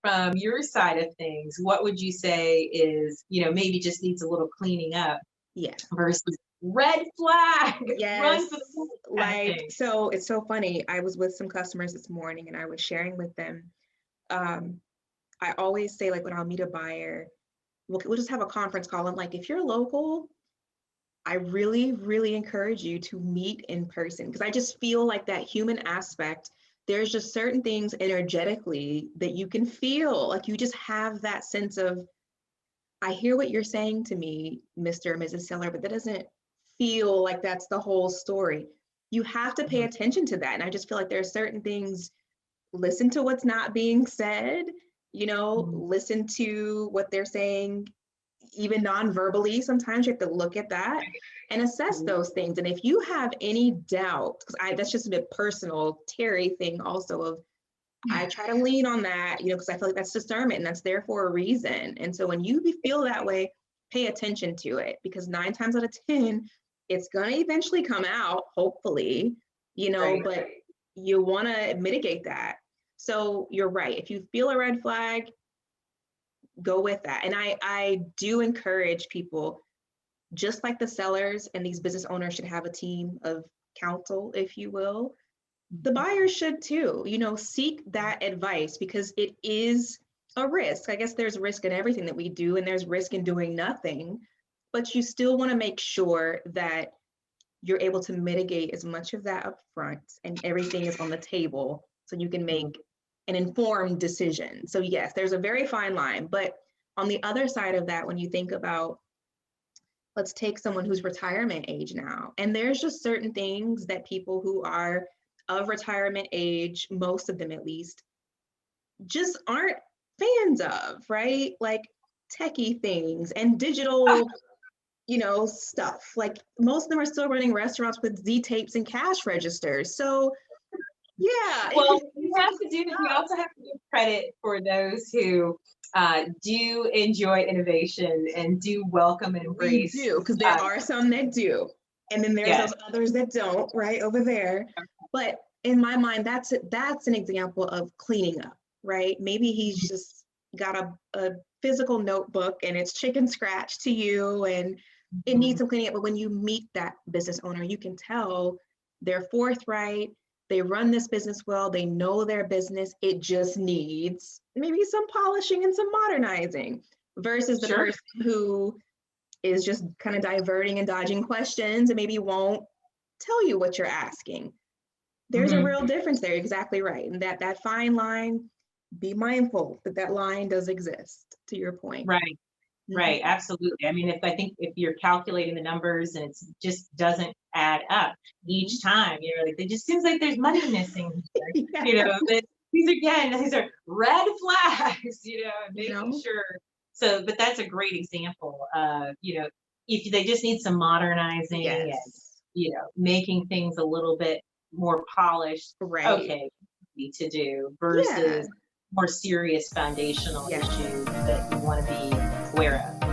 from your side of things, what would you say is, maybe just needs a little cleaning up Yeah. versus red flag, run Yes. for the hills kind of Like, thing? so it's so funny. I was with some customers this morning and I was sharing with them. I always say, like, when I'll meet a buyer, we'll just have a conference call. I'm like, if you're local, I really, really encourage you to meet in person because I just feel like that human aspect, there's just certain things energetically that you can feel. Like you just have that sense of, I hear what you're saying to me, Mr. or Mrs. Seller, but that doesn't feel like that's the whole story. You have to pay Mhm. attention to that. And I just feel like there are certain things, listen to what's not being said, Mhm. listen to what they're saying, even non-verbally. Sometimes you have to look at that and assess Mhm. those things. And if you have any doubt, because that's just a bit personal Terri thing also of, I try to lean on that, because I feel like that's discernment and that's there for a reason. And so when you feel that way, pay attention to it because 9 times out of 10, it's going to eventually come out, hopefully, Right. but you want to mitigate that. So you're right. If you feel a red flag, go with that. And I do encourage people, just like the sellers and these business owners should have a team of counsel, if you will, the buyers should too, seek that advice because it is a risk. I guess there's risk in everything that we do, and there's risk in doing nothing, but you still want to make sure that you're able to mitigate as much of that up front and everything is on the table so you can Mhm. make an informed decision. So yes, there's a very fine line, but on the other side of that, when you think about, let's take someone who's retirement age now, and there's just certain things that people who are of retirement age, most of them at least, just aren't fans of, right? Like techie things and digital, stuff. Like most of them are still running restaurants with Z tapes and cash registers. So yeah, it Well, can you be have to do. You tough. also have to give credit for those who do enjoy innovation and do welcome and We embrace. do, because there are some that do. And then there's Yes. those others that don't, right over there. But in my mind, that's an example of cleaning up, right? Maybe he's just got a physical notebook and it's chicken scratch to you and it needs Mhm. some cleaning up. But when you meet that business owner, you can tell they're forthright, they run this business well, they know their business, it just needs maybe some polishing and some modernizing versus the Sure. person who is just kind of diverting and dodging questions and maybe won't tell you what you're asking. There's a Mhm. real difference there, exactly right. And that fine line, be mindful that that line does exist, to your point. Right. Mhm. Right. Absolutely. I mean, I think if you're calculating the numbers and it just doesn't add up each time, like it just seems like there's money missing here. Yeah, That these are red flags. And you making know, sure. So, but that's a great example. If they just need some modernizing and yes, making things a little bit more polished. right. Okay, easy to do Yeah, versus more serious foundational yes. issues that you want to be aware of.